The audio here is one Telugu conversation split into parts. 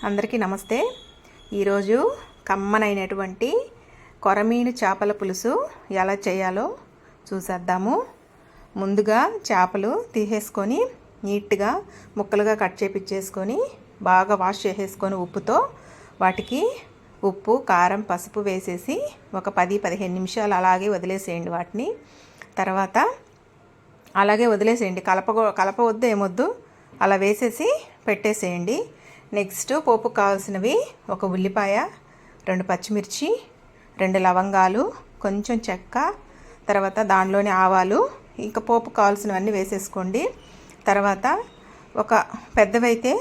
అందరికీ నమస్తే. ఈరోజు కమ్మనైనటువంటి కొరమీను చేపల పులుసు ఎలా చేయాలో చూసేద్దాము. ముందుగా చేపలు తీసేసుకొని నీట్గా ముక్కలుగా కట్ చేపించేసుకొని బాగా వాష్ చేసేసుకొని ఉప్పుతో వాటికి ఉప్పు, కారం, పసుపు వేసేసి ఒక 10-15 నిమిషాలు అలాగే వదిలేసేయండి. వాటిని తర్వాత అలాగే వదిలేసేయండి. కలపవద్దు, ఏమొద్దు, అలా వేసేసి పెట్టేసేయండి. నెక్స్ట్ పోపుకు కావాల్సినవి ఒక ఉల్లిపాయ, 2 పచ్చిమిర్చి, 2 లవంగాలు, కొంచెం చెక్క, తర్వాత దానిలోని ఆవాలు, ఇంకా పోపుకు కావాల్సినవన్నీ వేసేసుకోండి. తర్వాత ఒక పెద్దవైతే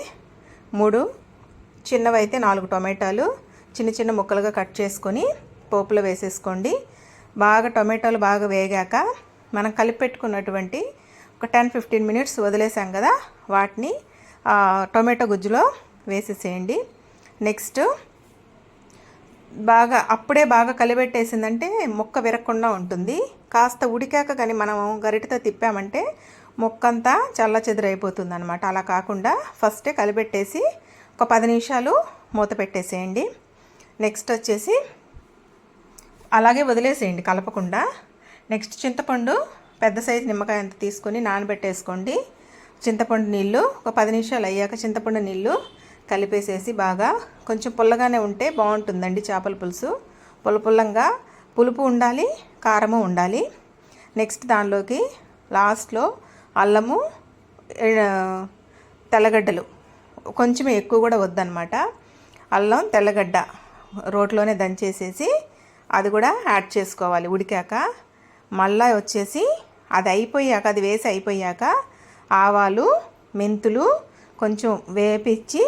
3, చిన్నవైతే 4 టొమాటోలు చిన్న చిన్న ముక్కలుగా కట్ చేసుకొని పోపులో వేసేసుకోండి. టొమాటోలు బాగా వేగాక మనం కలిపి పెట్టుకున్నటువంటి ఒక 10-15 మినిట్స్ వదిలేసాం కదా, వాటిని టొమాటో గుజ్జులో వేసేసేయండి. నెక్స్ట్ అప్పుడే బాగా కలిపెట్టేసిందంటే ముక్క విరగకుండా ఉంటుంది. కాస్త ఉడికాక కానీ మనం గరిటతో తిప్పామంటే ముక్క అంతా చల్ల చెదురైపోతుంది అనమాట. అలా కాకుండా ఫస్టే కలిపెట్టేసి ఒక 10 నిమిషాలు మూత పెట్టేసేయండి. నెక్స్ట్ వచ్చేసి అలాగే వదిలేసేయండి కలపకుండా. నెక్స్ట్ చింతపండు పెద్ద సైజు నిమ్మకాయ అంత తీసుకొని నానబెట్టేసుకోండి. చింతపండు నీళ్ళు ఒక 10 నిమిషాలు అయ్యాక చింతపండు నీళ్ళు కలిపేసేసి బాగా కొంచెం పుల్లగానే ఉంటే బాగుంటుందండి చేపల పులుసు. పుల్లంగా పులుపు ఉండాలి, కారము ఉండాలి. నెక్స్ట్ దానిలోకి లాస్ట్లో అల్లము, తెల్లగడ్డలు కొంచెం ఎక్కువ కూడా వద్దనమాట. అల్లం, తెల్లగడ్డ రోట్లోనే దంచేసేసి అది కూడా యాడ్ చేసుకోవాలి ఉడికాక. మళ్ళీ వచ్చేసి అది వేసి అయిపోయాక ఆవాలు, మెంతులు కొంచెం వేపించి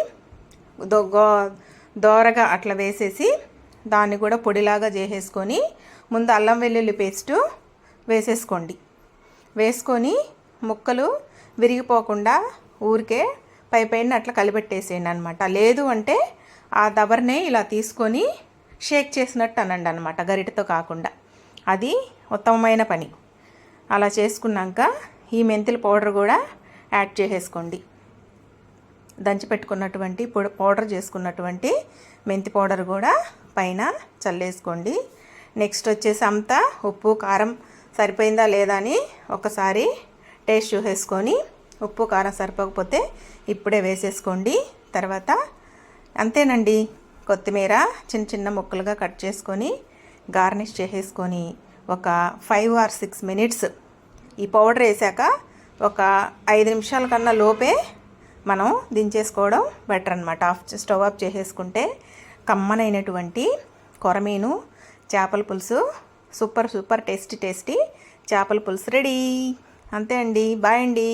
దోరగా అట్లా వేసేసి దాన్ని కూడా పొడిలాగా చేసేసుకొని ముందు అల్లం వెల్లుల్లి పేస్టు వేసేసుకోండి. వేసుకొని ముక్కలు విరిగిపోకుండా ఊరికే పైన అట్లా కలిపెట్టేసేయండి అనమాట. లేదు అంటే ఆ దబర్నే ఇలా తీసుకొని షేక్ చేసినట్టు అనండి అనమాట, గరిటతో కాకుండా. అది ఉత్తమమైన పని. అలా చేసుకున్నాక ఈ మెంతుల పౌడర్ కూడా యాడ్ చేసేసుకోండి. దంచి పెట్టుకున్నటువంటి పౌడర్ చేసుకున్నటువంటి మెంతి పౌడర్ కూడా పైన చల్లేసుకోండి. నెక్స్ట్ వచ్చేసి అంతా ఉప్పు, కారం సరిపోయిందా లేదా అని ఒకసారి టేస్ట్ చూసేసుకొని ఉప్పు, కారం సరిపోకపోతే ఇప్పుడే వేసేసుకోండి. తర్వాత అంతేనండి, కొత్తిమీర చిన్న చిన్న ముక్కలుగా కట్ చేసుకొని గార్నిష్ చేసేసుకొని ఒక 5 or 6 మినిట్స్ ఈ పౌడర్ వేసాక ఒక 5 నిమిషాల కన్నా లోపే మనం దించేసుకోవడం బెటర్ అనమాట. స్టవ్ ఆఫ్ చేసేసుకుంటే కమ్మనైనటువంటి కొరమీను చేపల పులుసు, సూపర్ టేస్టీ చేపల పులుసు రెడీ. అంతే అండి. బాయ్ అండి.